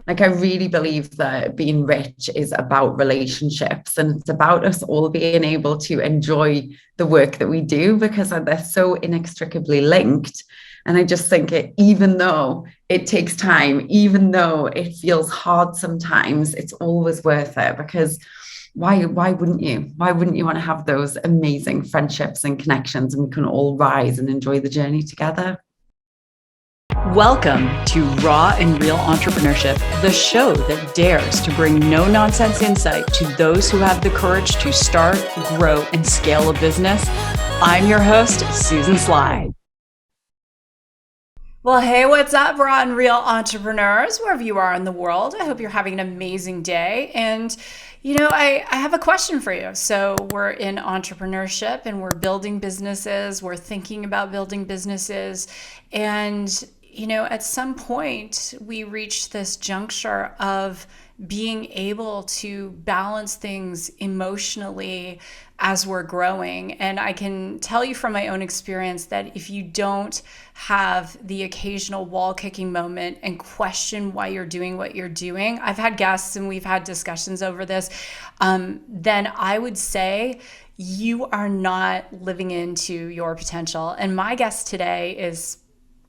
Like, I really believe that being rich is about relationships, and it's about us all being able to enjoy the work that we do because they're so inextricably linked. And I just think even though it takes time, even though it feels hard sometimes, it's always worth it because why wouldn't you? Why wouldn't you want to have those amazing friendships and connections and we can all rise and enjoy the journey together? Welcome to Raw and Real Entrepreneurship, the show that dares to bring no-nonsense insight to those who have the courage to start, grow, and scale a business. I'm your host, Susan Sly. Well, hey, what's up, Raw and Real Entrepreneurs, wherever you are in the world? I hope you're having an amazing day. And I have a question for you. So we're in entrepreneurship and we're building businesses. We're thinking about building businesses. And at some point, we reach this juncture of being able to balance things emotionally as we're growing. And I can tell you from my own experience that if you don't have the occasional wall kicking moment and question why you're doing what you're doing, I've had guests and we've had discussions over this, then I would say you are not living into your potential. And my guest today is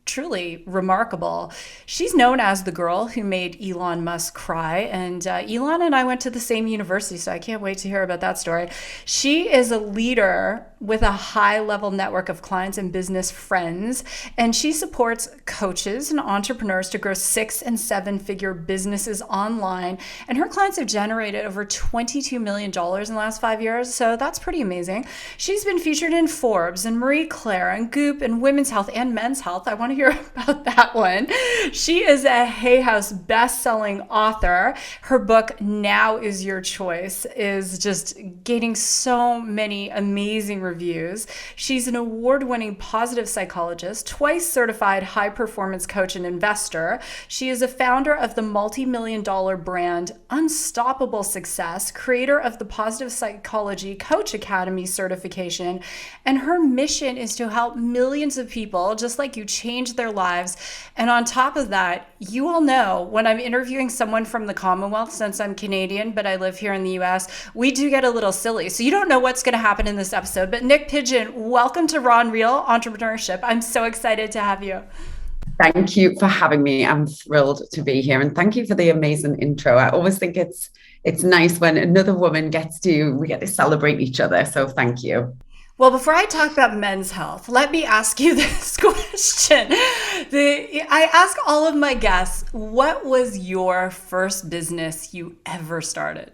truly remarkable. She's known as the girl who made Elon Musk cry. And Elon and I went to the same university, so I can't wait to hear about that story. She is a leader with a high-level network of clients and business friends, and she supports coaches and entrepreneurs to grow 6- and 7-figure businesses online. And her clients have generated over $22 million in the last 5 years, so that's pretty amazing. She's been featured in Forbes and Marie Claire and Goop and Women's Health and Men's Health. I want to hear about that one. She is a Hay House best-selling author. Her book, Now Is Your Choice, is just getting so many amazing reviews. She's an award-winning positive psychologist, twice certified high-performance coach and investor. She is a founder of the multi-million-dollar brand Unstoppable Success, creator of the Positive Psychology Coach Academy certification, and her mission is to help millions of people, just like you, change their lives. And on top of that, you all know when I'm interviewing someone from the Commonwealth, since I'm Canadian, but I live here in the US, we do get a little silly. So you don't know what's going to happen in this episode. But Niyc Pidgeon, welcome to Raw and Real Entrepreneurship. I'm so excited to have you. Thank you for having me. I'm thrilled to be here. And thank you for the amazing intro. I always think it's nice when another woman we get to celebrate each other. So thank you. Well, before I talk about men's health, let me ask you this question. I ask all of my guests, what was your first business you ever started?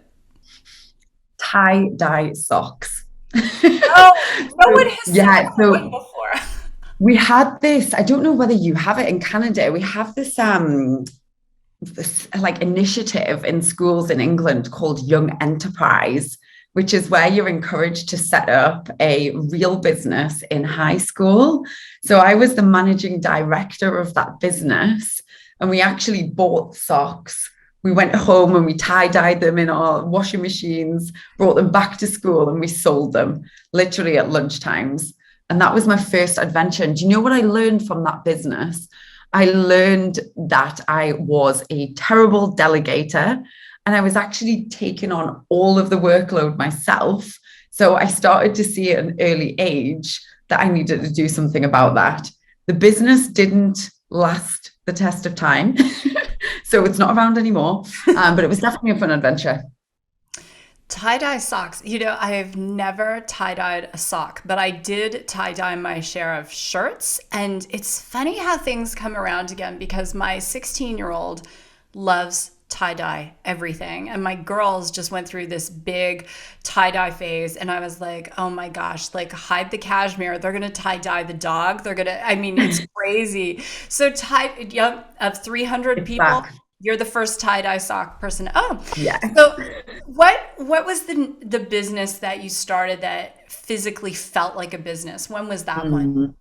Tie-dye socks. Oh, no one has said that one before. We had this, I don't know whether you have it in Canada, we have this like initiative in schools in England called Young Enterprise, which is where you're encouraged to set up a real business in high school. So I was the managing director of that business, and we actually bought socks. We went home and we tie-dyed them in our washing machines, brought them back to school, and we sold them literally at lunchtimes. And that was my first adventure. And do you know what I learned from that business? I learned that I was a terrible delegator, and I was actually taking on all of the workload myself. So I started to see at an early age that I needed to do something about that. The business didn't last the test of time. So it's not around anymore, but it was definitely a fun adventure. Tie-dye socks. I have never tie-dyed a sock, but I did tie-dye my share of shirts. And it's funny how things come around again because my 16-year-old loves tie-dye everything. And my girls just went through this big tie-dye phase. And I was like, oh my gosh, like hide the cashmere. They're going to tie-dye the dog. It's crazy. So of 300 people, you're the first tie-dye sock person. Oh, yeah. So what was the business that you started that physically felt like a business? When was that one?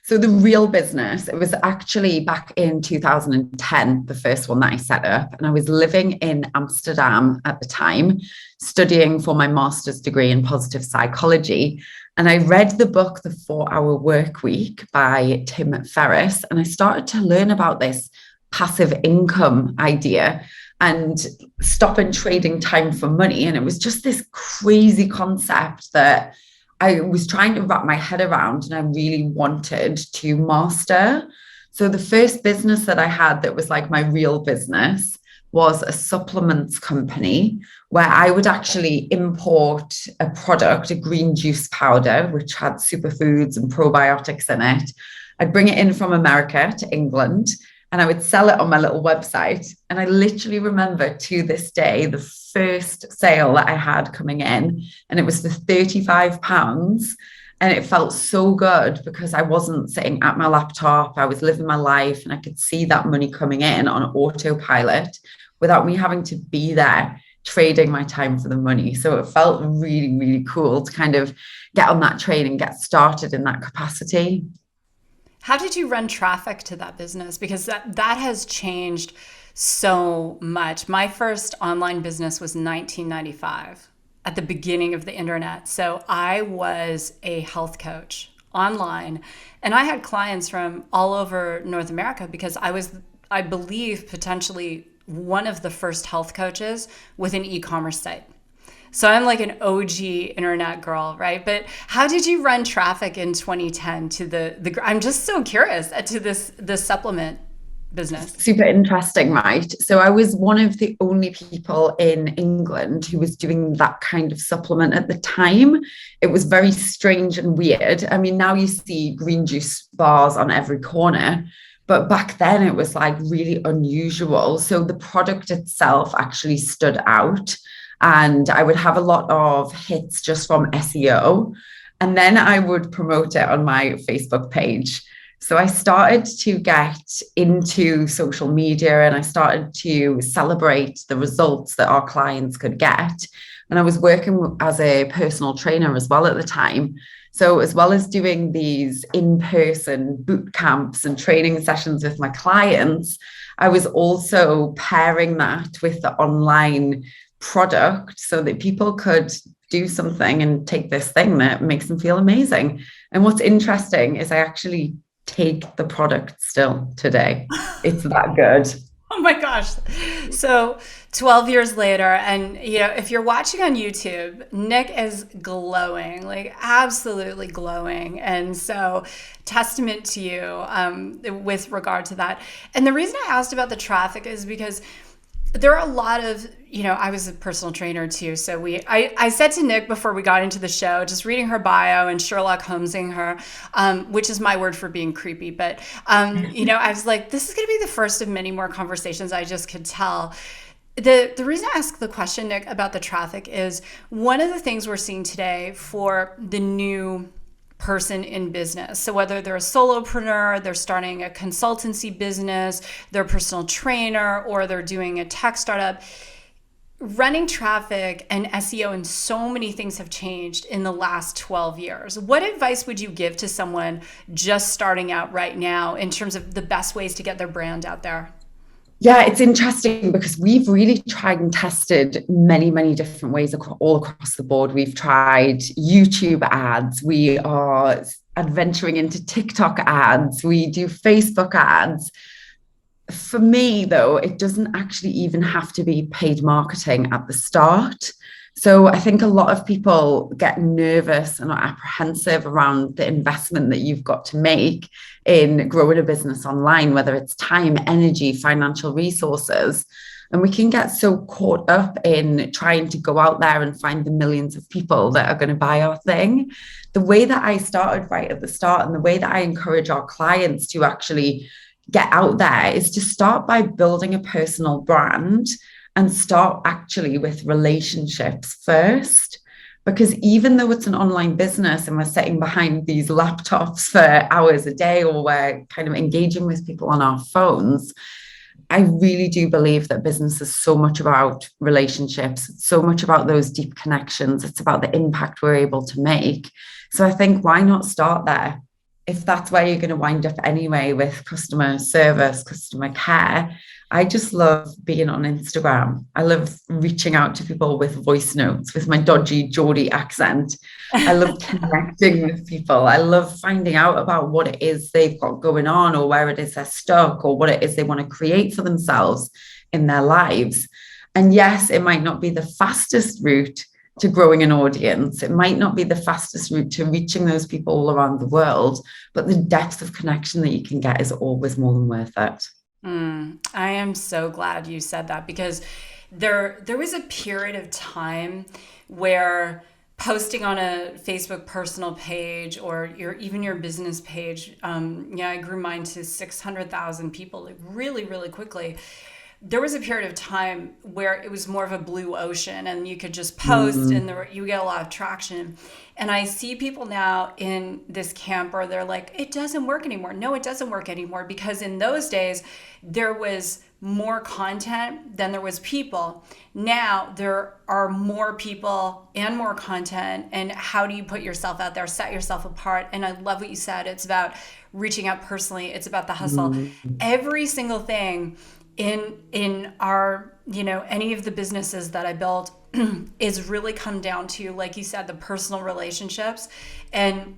So the real business, it was actually back in 2010, the first one that I set up. And I was living in Amsterdam at the time, studying for my master's degree in positive psychology. And I read the book, The 4-Hour Work Week by Tim Ferriss. And I started to learn about this passive income idea. and stopping trading time for money. And it was just this crazy concept that I was trying to wrap my head around and I really wanted to master. So the first business that I had that was like my real business was a supplements company where I would actually import a product, a green juice powder, which had superfoods and probiotics in it. I'd bring it in from America to England and I would sell it on my little website. And I literally remember to this day, the first sale that I had coming in, and it was for £35. And it felt so good because I wasn't sitting at my laptop. I was living my life and I could see that money coming in on autopilot without me having to be there trading my time for the money. So it felt really, really cool to kind of get on that train and get started in that capacity. How did you run traffic to that business? Because that has changed so much. My first online business was 1995 at the beginning of the internet. So I was a health coach online and I had clients from all over North America because I was, I believe, potentially one of the first health coaches with an e-commerce site. So I'm like an OG internet girl, right? But how did you run traffic in 2010 to the I'm just so curious to the supplement business. Super interesting, right? So I was one of the only people in England who was doing that kind of supplement at the time. It was very strange and weird. I mean, now you see green juice bars on every corner, but back then it was like really unusual. So the product itself actually stood out. And I would have a lot of hits just from SEO. And then I would promote it on my Facebook page. So I started to get into social media and I started to celebrate the results that our clients could get. And I was working as a personal trainer as well at the time. So as well as doing these in-person boot camps and training sessions with my clients, I was also pairing that with the online product so that people could do something and take this thing that makes them feel amazing. And what's interesting is I actually take the product still today. It's that good. Oh my gosh. So 12 years later, and you know, if you're watching on YouTube, Niyc is glowing, like absolutely glowing. And so testament to you with regard to that. And the reason I asked about the traffic is because there are a lot of, you know, I was a personal trainer too. So I said to Niyc before we got into the show, just reading her bio and Sherlock Holmesing her, which is my word for being creepy. But, you know, I was like, this is going to be the first of many more conversations. I just could tell. The reason I ask the question, Niyc, about the traffic is one of the things we're seeing today for the new person in business. So whether they're a solopreneur, they're starting a consultancy business, they're a personal trainer, or they're doing a tech startup, running traffic and SEO and so many things have changed in the last 12 years. What advice would you give to someone just starting out right now in terms of the best ways to get their brand out there? Yeah, it's interesting because we've really tried and tested many, many different ways all across the board. We've tried YouTube ads. We are adventuring into TikTok ads. We do Facebook ads. For me, though, it doesn't actually even have to be paid marketing at the start. So I think a lot of people get nervous and are apprehensive around the investment that you've got to make in growing a business online, whether it's time, energy, financial resources. And we can get so caught up in trying to go out there and find the millions of people that are going to buy our thing. The way that I started right at the start and the way that I encourage our clients to actually get out there is to start by building a personal brand and start actually with relationships first. Because even though it's an online business and we're sitting behind these laptops for hours a day or we're kind of engaging with people on our phones, I really do believe that business is so much about relationships. It's so much about those deep connections. It's about the impact we're able to make. So I think why not start there? If that's where you're going to wind up anyway with customer service, customer care. I just love being on Instagram. I love reaching out to people with voice notes, with my dodgy Geordie accent. I love connecting with people. I love finding out about what it is they've got going on or where it is they're stuck or what it is they want to create for themselves. in their lives. And yes, it might not be the fastest route to growing an audience. It might not be the fastest route to reaching those people all around the world, but the depth of connection that you can get is always more than worth it. I am so glad you said that, because there was a period of time where posting on a Facebook personal page or even your business page, I grew mine to 600,000 people like really, really quickly. There was a period of time where it was more of a blue ocean and you could just post and you get a lot of traction. And I see people now in this camp where they're like, it doesn't work anymore. No, it doesn't work anymore, because in those days there was more content than there was people. Now there are more people and more content. And how do you put yourself out there, set yourself apart? And I love what you said. It's about reaching out personally. It's about the hustle. Every single thing in our, any of the businesses that I built is really come down to, like you said, the personal relationships. And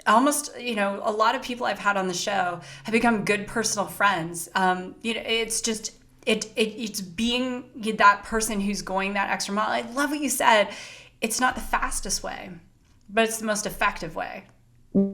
almost, a lot of people I've had on the show have become good personal friends. It's just, it's being that person who's going that extra mile. I love what you said. It's not the fastest way, but it's the most effective way.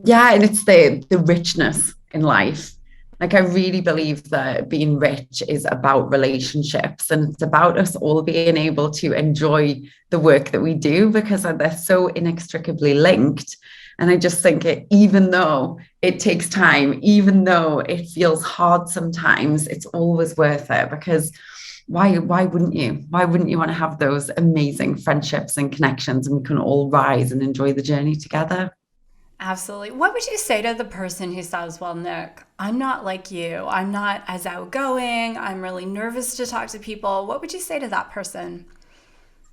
Yeah, and it's the richness in life. Like, I really believe that being rich is about relationships, and it's about us all being able to enjoy the work that we do, because they're so inextricably linked. And I just think even though it takes time, even though it feels hard sometimes, it's always worth it, because why wouldn't you? Why wouldn't you want to have those amazing friendships and connections, and we can all rise and enjoy the journey together? Absolutely. What would you say to the person who says, well, Nick, I'm not like you. I'm not as outgoing. I'm really nervous to talk to people. What would you say to that person?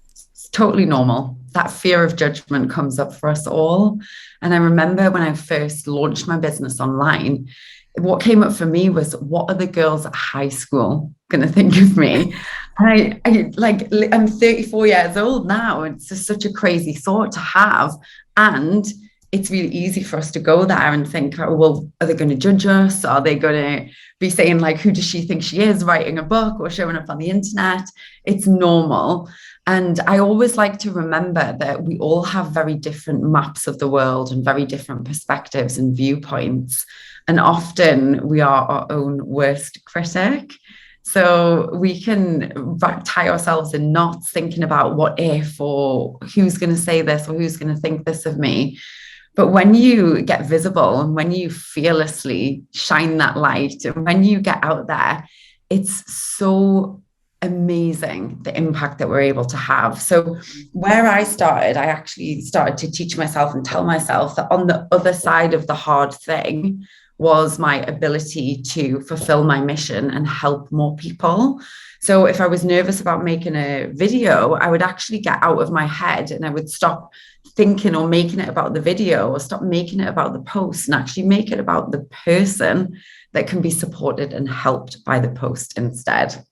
It's totally normal. That fear of judgment comes up for us all. And I remember when I first launched my business online, what came up for me was, what are the girls at high school going to think of me? And I'm 34 years old now. It's just such a crazy thought to have. And it's really easy for us to go there and think, oh, well, are they going to judge us? Are they going to be saying, like, who does she think she is, writing a book or showing up on the internet? It's normal. And I always like to remember that we all have very different maps of the world and very different perspectives and viewpoints. And often we are our own worst critic. So we can tie ourselves in knots thinking about what if, or who's going to say this, or who's going to think this of me. But when you get visible and when you fearlessly shine that light, and when you get out there, it's so amazing the impact that we're able to have. So where I started, I actually started to teach myself and tell myself that on the other side of the hard thing was my ability to fulfill my mission and help more people. So if I was nervous about making a video, I would actually get out of my head and I would stop thinking or making it about the video, or stop making it about the post, and actually make it about the person that can be supported and helped by the post instead.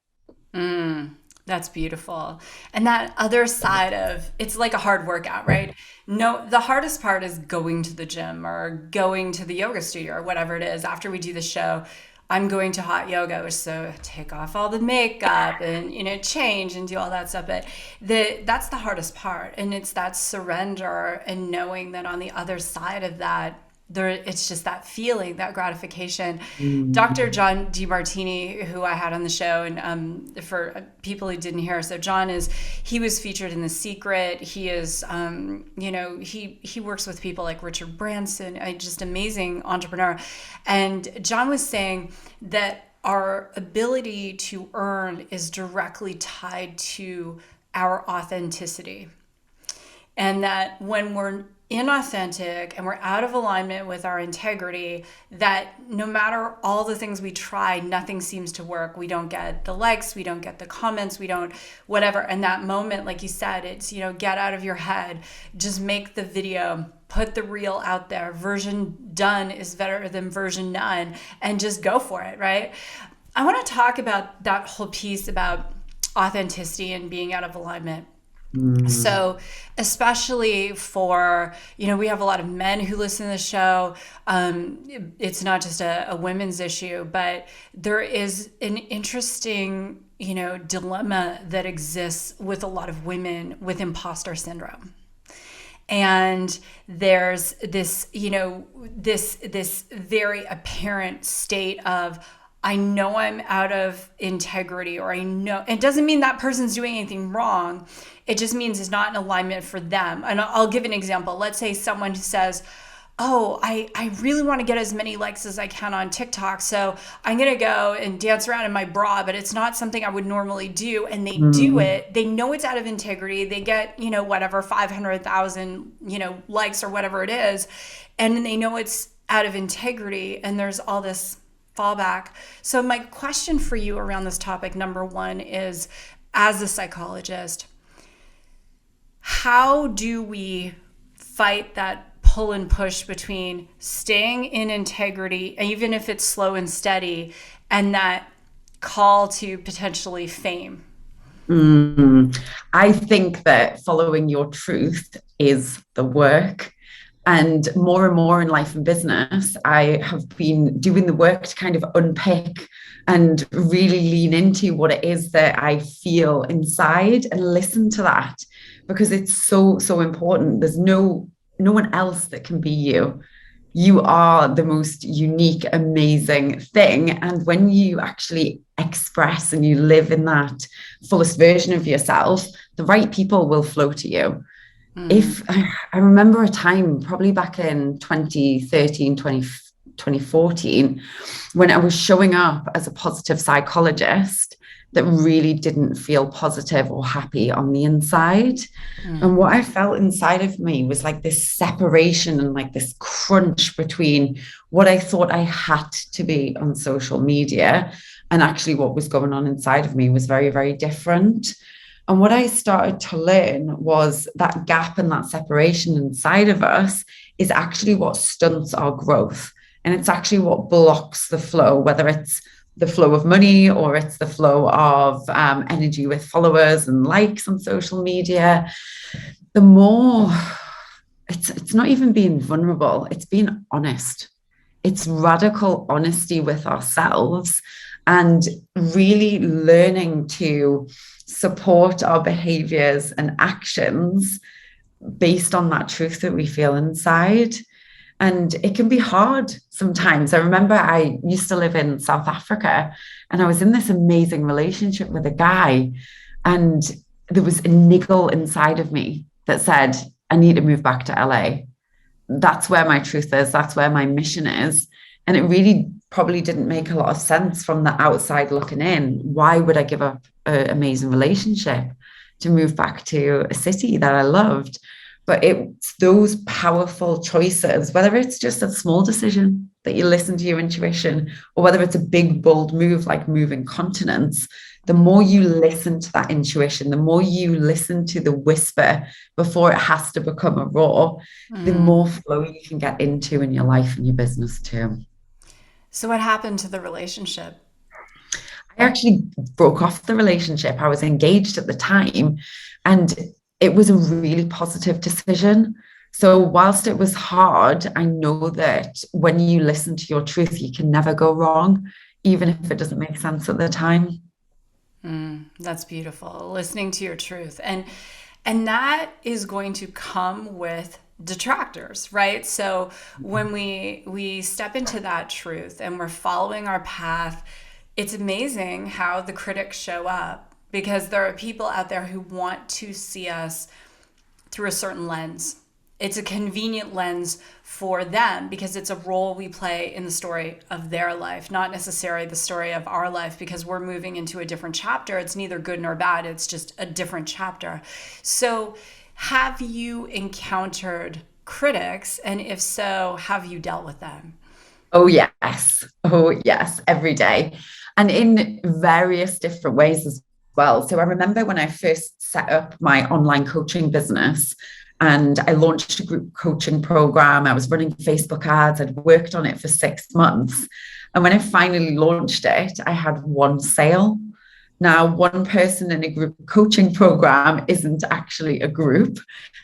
That's beautiful. And that other side of it's like a hard workout, right? No, the hardest part is going to the gym or going to the yoga studio or whatever it is. After we do the show, I'm going to hot yoga, which so take off all the makeup and change and do all that stuff. But that's the hardest part, and it's that surrender and knowing that on the other side of that, it's just that feeling, that gratification. Dr. John Demartini, who I had on the show, and for people who didn't hear, so he was featured in The Secret. He is, he works with people like Richard Branson, just amazing entrepreneur. And John was saying that our ability to earn is directly tied to our authenticity. And that when we're inauthentic and we're out of alignment with our integrity, that no matter all the things we try, nothing seems to work. We don't get the likes, we don't get the comments, we don't whatever. And that moment, like you said, it's, get out of your head, just make the video, put the reel out there. Version done is better than version none, and just go for it, right? I want to talk about that whole piece about authenticity and being out of alignment. So especially for, we have a lot of men who listen to the show. It's not just a women's issue, but there is an interesting, dilemma that exists with a lot of women with imposter syndrome. And there's this, this very apparent state of, I know I'm out of integrity, or I know, it doesn't mean that person's doing anything wrong. It just means it's not in alignment for them. And I'll give an example. Let's say someone says, oh, I really want to get as many likes as I can on TikTok. So I'm going to go and dance around in my bra, but it's not something I would normally do. And they do it. They know it's out of integrity. They get, whatever, 500,000, likes or whatever it is. And then they know it's out of integrity. And there's all this fallback. So my question for you around this topic, number one, is, as a psychologist, how do we fight that pull and push between staying in integrity, even if it's slow and steady, and that call to potentially fame? I think that following your truth is the work. And more in life and business, I have been doing the work to kind of unpick and really lean into what it is that I feel inside and listen to that, because it's so, so important. There's no one else that can be you. You are the most unique, amazing thing. And when you actually express and you live in that fullest version of yourself, the right people will flow to you. If I remember a time, probably back in 2013, 2014, when I was showing up as a positive psychologist that really didn't feel positive or happy on the inside. And what I felt inside of me was like this separation and like this crunch between what I thought I had to be on social media and actually what was going on inside of me was very, very different. And what I started to learn was that gap and that separation inside of us is actually what stunts our growth. And it's actually what blocks the flow, whether it's the flow of money or it's the flow of energy with followers and likes on social media. The more, it's not even being vulnerable, it's being honest. It's radical honesty with ourselves and really learning to support our behaviors and actions based on that truth that we feel inside. And it can be hard sometimes. I remember I used to live in South Africa and I was in this amazing relationship with a guy. And there was a niggle inside of me that said, I need to move back to LA. That's where my truth is. That's where my mission is. And it really probably didn't make a lot of sense from the outside looking in. Why would I give up an amazing relationship to move back to a city that I loved? But it's those powerful choices, whether it's just a small decision that you listen to your intuition, or whether it's a big, bold move like moving continents, the more you listen to that intuition, the more you listen to the whisper before it has to become a roar, the more flow you can get into in your life and your business too. So what happened to the relationship? I actually broke off the relationship. I was engaged at the time, and it was a really positive decision. So whilst it was hard, I know that when you listen to your truth, you can never go wrong, even if it doesn't make sense at the time. That's beautiful. Listening to your truth. And that is going to come with detractors, right? So when we step into that truth and we're following our path, it's amazing how the critics show up, because there are people out there who want to see us through a certain lens. It's a convenient lens for them because it's a role we play in the story of their life, not necessarily the story of our life, because we're moving into a different chapter. It's neither good nor bad. It's just a different chapter. So have you encountered critics? And if so, have you dealt with them? Oh, yes. Oh, yes. Every day. And in various different ways as well. So I remember when I first set up my online coaching business and I launched a group coaching program. I was running Facebook ads. I'd worked on it for 6 months. And when I finally launched it, I had one sale. Now, one person in a group coaching program isn't actually a group.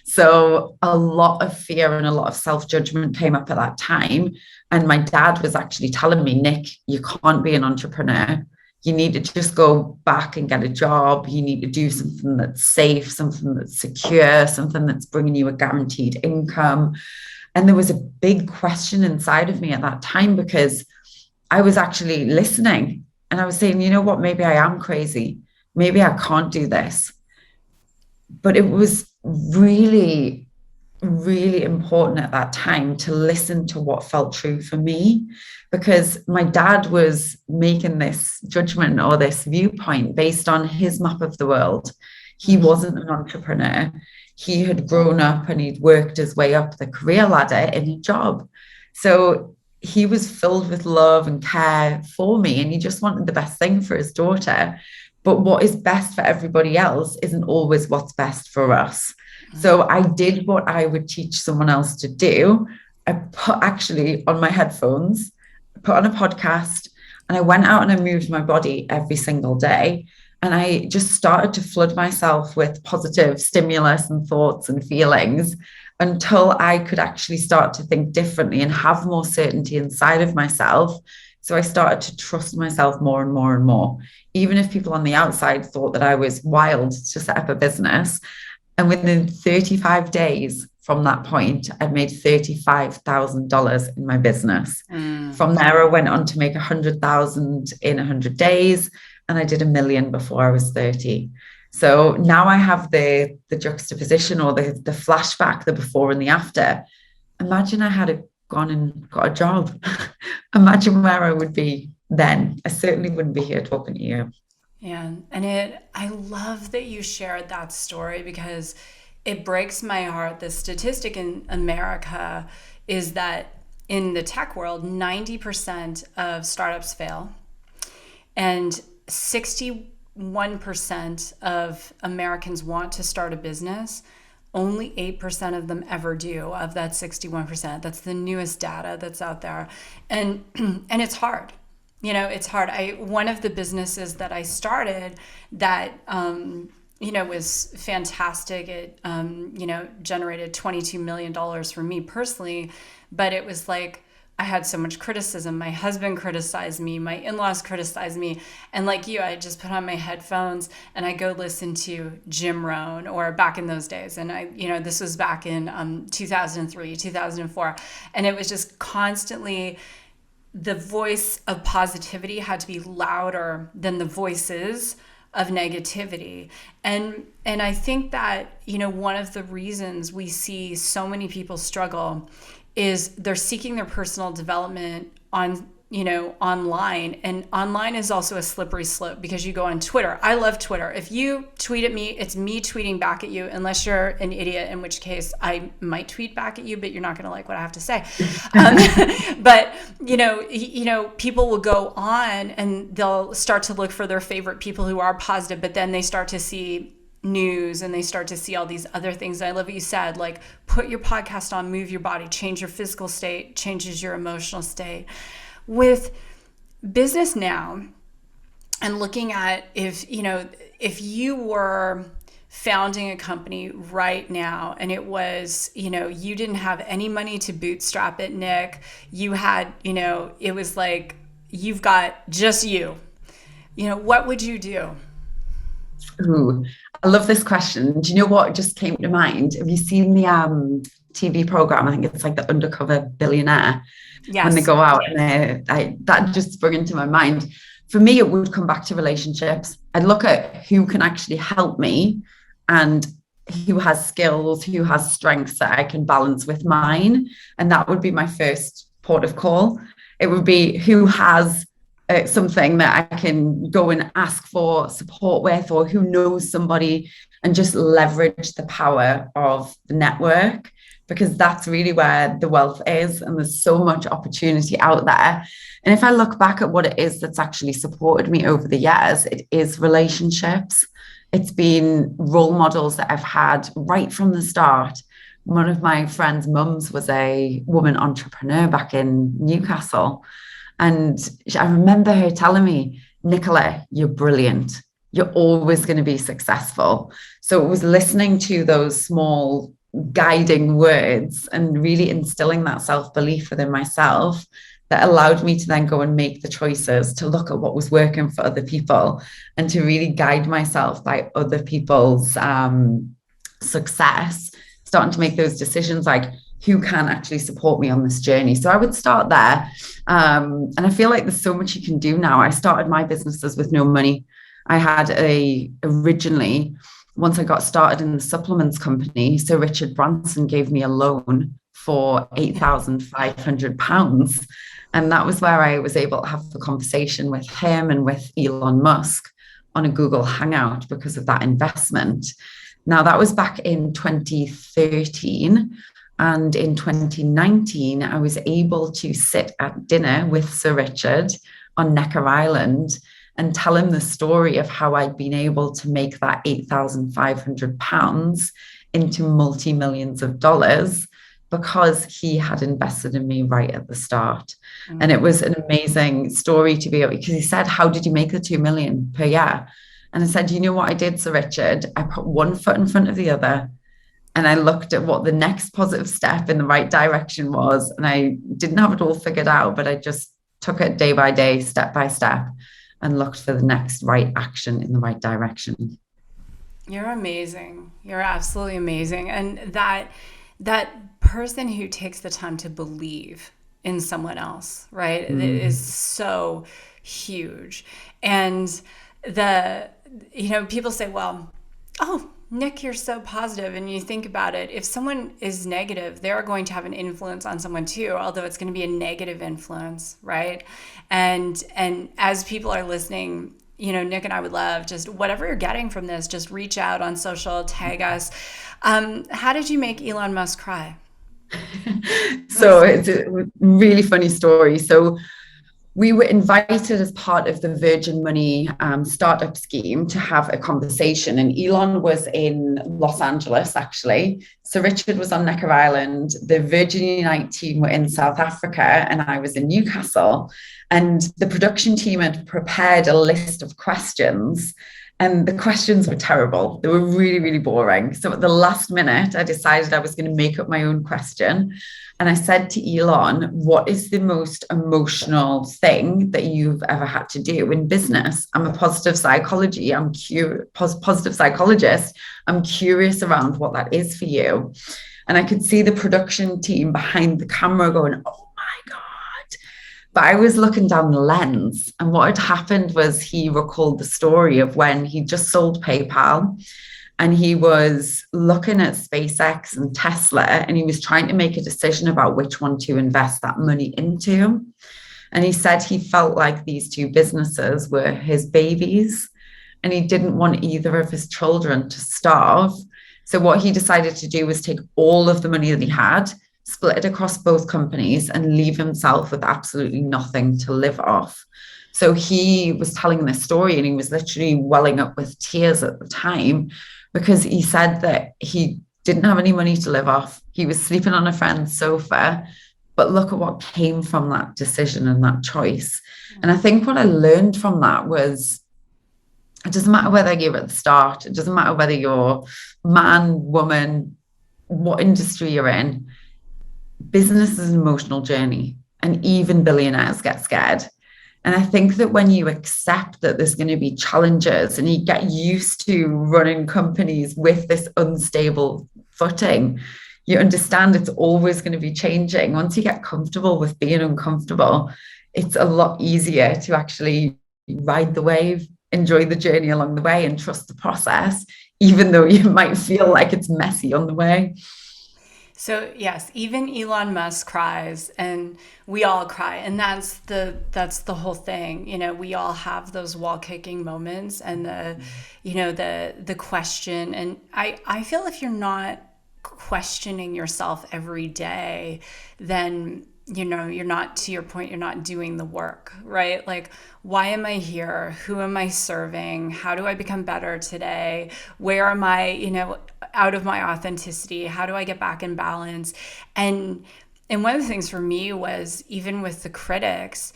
So a lot of fear and a lot of self-judgment came up at that time. And my dad was actually telling me, Nick, you can't be an entrepreneur. you need to just go back and get a job. You need to do something that's safe, something that's secure, something that's bringing you a guaranteed income. And there was a big question inside of me at that time, because I was actually listening and I was saying, you know what, maybe I am crazy. Maybe I can't do this. But it was really, really important at that time to listen to what felt true for me, because my dad was making this judgment or this viewpoint based on his map of the world. He wasn't an entrepreneur. He had grown up and he'd worked his way up the career ladder in a job. So he was filled with love and care for me, and he just wanted the best thing for his daughter. But what is best for everybody else isn't always what's best for us. So I did what I would teach someone else to do. I put actually on my headphones, put on a podcast, and I went out and I moved my body every single day. And I just started to flood myself with positive stimulus and thoughts and feelings until I could actually start to think differently and have more certainty inside of myself. So I started to trust myself more and more and more, even if people on the outside thought that I was wild to set up a business. And within 35 days from that point, I'd made $35,000 in my business. From there, I went on to make 100,000 in 100 days. And I did $1 million before I was 30. So now I have the juxtaposition or the flashback, the before and the after. Imagine I had gone and got a job. Imagine where I would be then. I certainly wouldn't be here talking to you. Yeah. And I love that you shared that story, because it breaks my heart. The statistic in America is that in the tech world, 90% of startups fail. And 61% of Americans want to start a business. Only 8% of them ever do, of that 61%. That's the newest data that's out there. And it's hard. It's hard. One of the businesses that I started that, was fantastic. It, generated $22 million for me personally, but it was like, I had so much criticism. My husband criticized me. My in-laws criticized me. And like you, I just put on my headphones and I go listen to Jim Rohn, or back in those days. And this was back in 2003, 2004. And it was just constantly, the voice of positivity had to be louder than the voices of negativity. And I think that, one of the reasons we see so many people struggle is they're seeking their personal development online. And online is also a slippery slope, because you go on Twitter. I love Twitter. If you tweet at me, it's me tweeting back at you, unless you're an idiot, in which case I might tweet back at you, but you're not going to like what I have to say. But, people will go on and they'll start to look for their favorite people who are positive, but then they start to see news and they start to see all these other things. I love what you said, like, put your podcast on, move your body, change your physical state, changes your emotional state. With business now, and looking at if you were founding a company right now and it was, you didn't have any money to bootstrap it, Nick, you had, it was like, you've got just what would you do? Ooh, I love this question. Do you know what just came to mind? Have you seen the TV program? I think it's like The Undercover Billionaire. Yes. When they go out, and that just sprung into my mind. For me, it would come back to relationships. I'd look at who can actually help me and who has skills, who has strengths that I can balance with mine. And that would be my first port of call. It would be who has something that I can go and ask for support with, or who knows somebody, and just leverage the power of the network, because that's really where the wealth is. And there's so much opportunity out there. And if I look back at what it is that's actually supported me over the years, it is relationships. It's been role models that I've had right from the start. One of my friend's mums was a woman entrepreneur back in Newcastle. And I remember her telling me, Nicola, you're brilliant. You're always going to be successful. So it was listening to those small guiding words and really instilling that self-belief within myself that allowed me to then go and make the choices to look at what was working for other people and to really guide myself by other people's success, starting to make those decisions like who can actually support me on this journey. So I would start there. And I feel like there's so much you can do now. I started my businesses with no money. I had originally, once I got started in the supplements company, so Richard Branson gave me a loan for £8,500. And that was where I was able to have the conversation with him and with Elon Musk on a Google Hangout because of that investment. Now, that was back in 2013. And in 2019, I was able to sit at dinner with Sir Richard on Necker Island and tell him the story of how I'd been able to make that £8,500 into multi-millions of dollars because he had invested in me right at the start. Mm-hmm. And it was an amazing story to be able, because he said, how did you make the 2 million per year? And I said, you know what I did, Sir Richard? I put one foot in front of the other. And I looked at what the next positive step in the right direction was. And I didn't have it all figured out, but I just took it day by day, step by step, and looked for the next right action in the right direction. You're amazing. You're absolutely amazing. And that person who takes the time to believe in someone else, right, is so huge. And people say, well, oh, Nick, you're so positive. And you think about it, if someone is negative, they're going to have an influence on someone too, although it's going to be a negative influence, right? And as people are listening, Nick and I would love just whatever you're getting from this, just reach out on social, tag us. How did you make Elon Musk cry? So it's a really funny story. So we were invited as part of the Virgin Money startup scheme to have a conversation. And Elon was in Los Angeles, actually. So Richard was on Necker Island. The Virgin Unite team were in South Africa, and I was in Newcastle. And the production team had prepared a list of questions. And the questions were terrible. They were really, really boring. So at the last minute, I decided I was going to make up my own question. And I said to Elon, what is the most emotional thing that you've ever had to do in business? I'm a positive psychologist. I'm curious around what that is for you. And I could see the production team behind the camera going, oh my God. But I was looking down the lens. And what had happened was he recalled the story of when he just sold PayPal. And he was looking at SpaceX and Tesla, and he was trying to make a decision about which one to invest that money into. And he said he felt like these two businesses were his babies, and he didn't want either of his children to starve. So what he decided to do was take all of the money that he had, split it across both companies, and leave himself with absolutely nothing to live off. So he was telling this story, and he was literally welling up with tears at the time, because he said that he didn't have any money to live off. He was sleeping on a friend's sofa, but look at what came from that decision and that choice. And I think what I learned from that was, it doesn't matter whether you're at the start, it doesn't matter whether you're man, woman, what industry you're in, business is an emotional journey, and even billionaires get scared. And I think that when you accept that there's going to be challenges and you get used to running companies with this unstable footing, you understand it's always going to be changing. Once you get comfortable with being uncomfortable, it's a lot easier to actually ride the wave, enjoy the journey along the way, and trust the process, even though you might feel like it's messy on the way. So yes, even Elon Musk cries, and we all cry, and that's the whole thing. We all have those wall kicking moments, and the question. And I feel if you're not questioning yourself every day, then you're not, to your point, you're not doing the work, right? Like, why am I here? Who am I serving? How do I become better today? Where am I, out of my authenticity? How do I get back in balance? And one of the things for me was, even with the critics,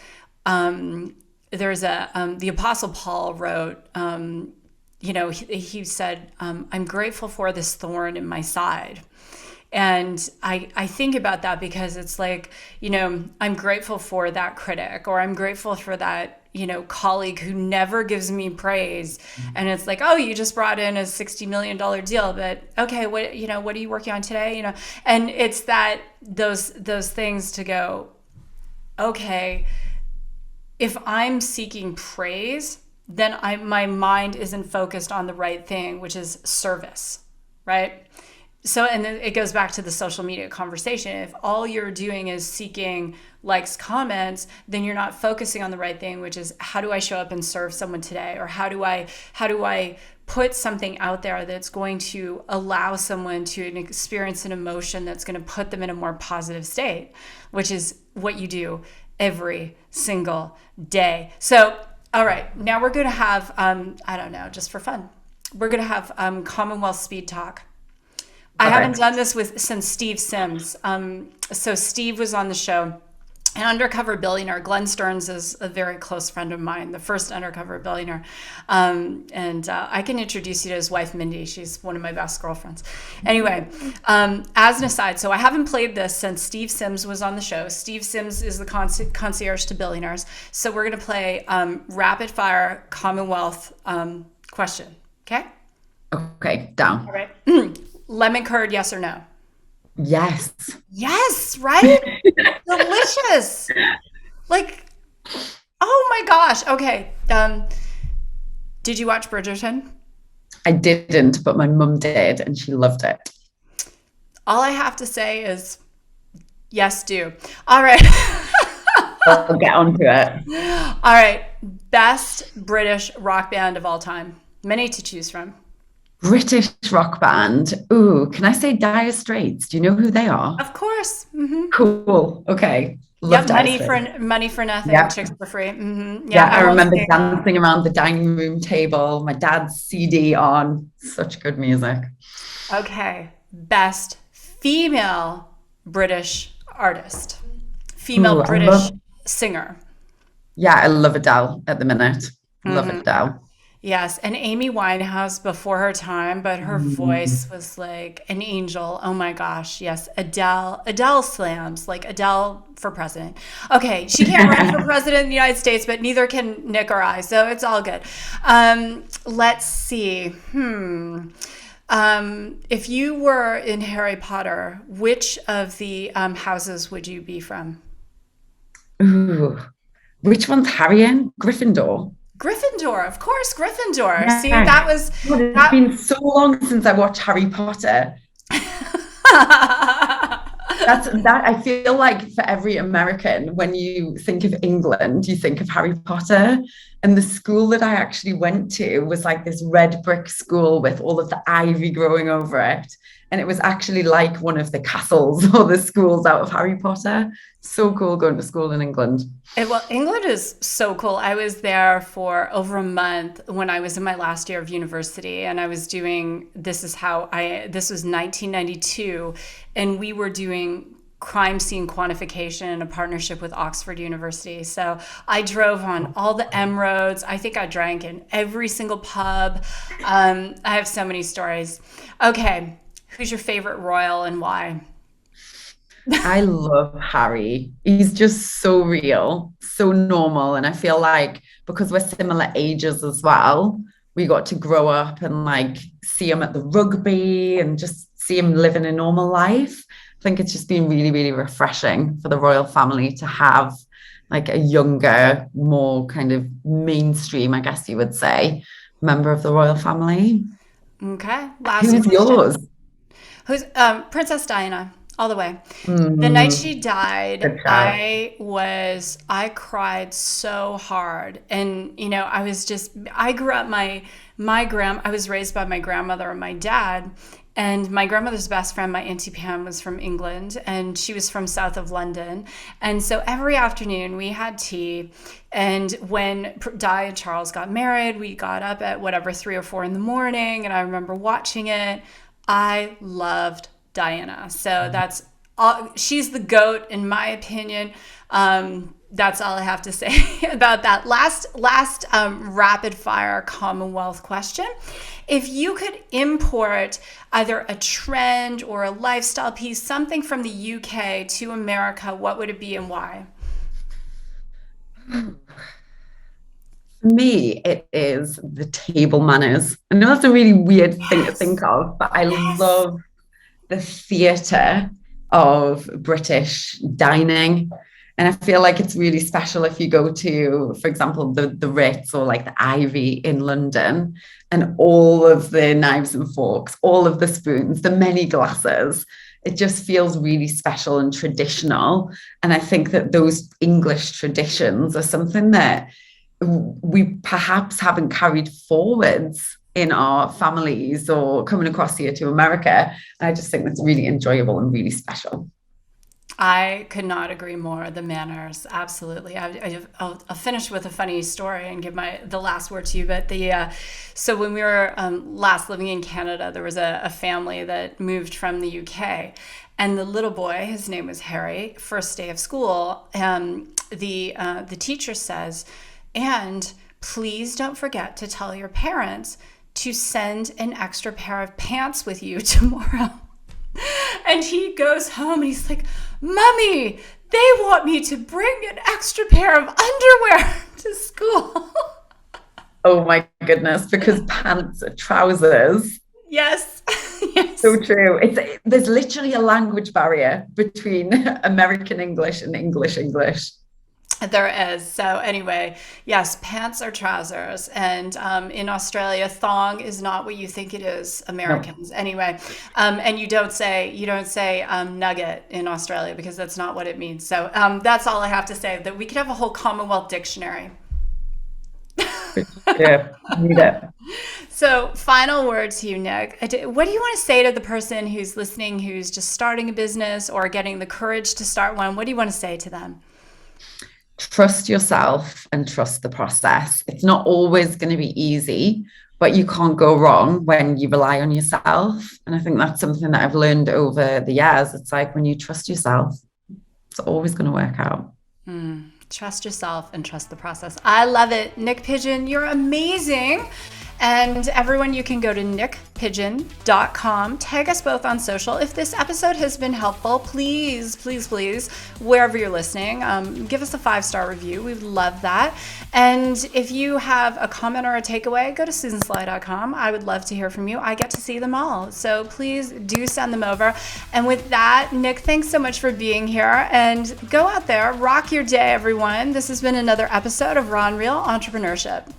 there's the Apostle Paul wrote, he said, I'm grateful for this thorn in my side. And I think about that because it's like, I'm grateful for that critic, or I'm grateful for that, colleague who never gives me praise. And it's like, oh, you just brought in a $60 million deal, but okay, what are you working on today? And it's that those things to go, okay, if I'm seeking praise, then my mind isn't focused on the right thing, which is service, right? So, and then it goes back to the social media conversation. If all you're doing is seeking likes, comments, then you're not focusing on the right thing, which is, how do I show up and serve someone today? Or how do I put something out there that's going to allow someone to experience an emotion that's going to put them in a more positive state, which is what you do every single day. So, all right, now we're going to have, I don't know, just for fun, we're going to have Commonwealth Speed Talk. I haven't done this since Steve Sims. So Steve was on the show, an undercover billionaire. Glenn Stearns is a very close friend of mine, the first undercover billionaire. And I can introduce you to his wife, Mindy. She's one of my best girlfriends. Anyway, as an aside, so I haven't played this since Steve Sims was on the show. Steve Sims is the concierge to billionaires. So we're going to play rapid fire Commonwealth question. Okay? Okay, down. All right. Lemon curd, yes or no? Yes. Yes, right? Delicious. Like, oh my gosh. Okay. Did you watch Bridgerton? I didn't, but my mum did, and she loved it. All I have to say is, yes, do. All right. I'll get onto it. All right. Best British rock band of all time. Many to choose from. British rock band. Ooh, can I say Dire Straits? Do you know who they are? Of course. Mm-hmm. Cool. Okay. Love money for nothing, yep. Chicks for free. Mm-hmm. Yeah, I remember dancing around the dining room table, my dad's CD on. Such good music. Okay. Best female British artist. Female British singer. Yeah, I love Adele at the minute. Love Adele. Yes, and Amy Winehouse before her time, but her voice was like an angel. Oh my gosh, yes, Adele slams, like Adele for president. Okay, she can't run for president in the United States, but neither can Nick or I, so it's all good. Let's see. If you were in Harry Potter, which of the houses would you be from? Ooh, which one's Harry in? Gryffindor. Gryffindor, of course, Gryffindor. Yeah. See, that was... It's been so long since I watched Harry Potter. I feel like for every American, when you think of England, you think of Harry Potter. And the school that I actually went to was like this red brick school with all of the ivy growing over it. And it was actually like one of the castles or the schools out of Harry Potter. So cool going to school in England. Well, England is so cool. I was there for over a month when I was in my last year of university, and I was doing, this was 1992, and we were doing crime scene quantification in a partnership with Oxford University. So I drove on all the M roads. I think I drank in every single pub. I have so many stories. Okay. Who's your favorite royal and why? I love Harry. He's just so real, so normal. And I feel like because we're similar ages as well, we got to grow up and like see him at the rugby and just see him living a normal life. I think it's just been really, really refreshing for the royal family to have like a younger, more kind of mainstream, I guess you would say, member of the royal family. Okay. Who's yours? Who's Princess Diana, all the way. The night she died, I cried so hard. And, I grew up, I was raised by my grandmother and my dad. And my grandmother's best friend, my Auntie Pam, was from England, and she was from south of London. And so every afternoon we had tea. And when Di and Charles got married, we got up at 3 or 4 in the morning. And I remember watching it. I loved Diana. So that's all. She's the GOAT, in my opinion. That's all I have to say about that. Last rapid fire Commonwealth question. If you could import either a trend or a lifestyle piece, something from the UK to America, what would it be and why? For me, it is the table manners. I know that's a really weird thing to Yes. think of, but I Yes. love the theatre of British dining. And I feel like it's really special if you go to, for example, the Ritz or like the Ivy in London, and all of the knives and forks, all of the spoons, the many glasses. It just feels really special and traditional. And I think that those English traditions are something that we perhaps haven't carried forwards in our families or coming across here to America. And I just think that's really enjoyable and really special. I could not agree more. The manners, absolutely. I'll finish with a funny story and give the last word to you. But so when we were last living in Canada, there was a family that moved from the UK, and the little boy, his name was Harry. First day of school, the teacher says, "And please don't forget to tell your parents to send an extra pair of pants with you tomorrow." And he goes home and he's like, "Mommy, they want me to bring an extra pair of underwear to school." Oh my goodness, because pants are trousers. Yes. So Yes. true. There's literally a language barrier between American English and English English. There is. So anyway, yes, pants are trousers, and in Australia, thong is not what you think it is. No. Americans, anyway, and you don't say nugget in Australia because that's not what it means. So that's all I have to say. That we could have a whole Commonwealth dictionary. Yeah, need it. So, final word to you, Nick. What do you want to say to the person who's listening, who's just starting a business or getting the courage to start one? What do you want to say to them? Trust yourself and trust the process. It's not always going to be easy, but you can't go wrong when you rely on yourself. And I think that's something that I've learned over the years. It's like when you trust yourself, it's always going to work out. Trust yourself and trust the process. I love it. Niyc Pidgeon, you're amazing. And everyone, you can go to niycpidgeon.com. Tag us both on social. If this episode has been helpful, please, please, please, wherever you're listening, give us a 5-star review. We would love that. And if you have a comment or a takeaway, go to susansly.com. I would love to hear from you. I get to see them all. So please do send them over. And with that, Niyc, thanks so much for being here. And go out there, rock your day, everyone. This has been another episode of Raw and Real Entrepreneurship.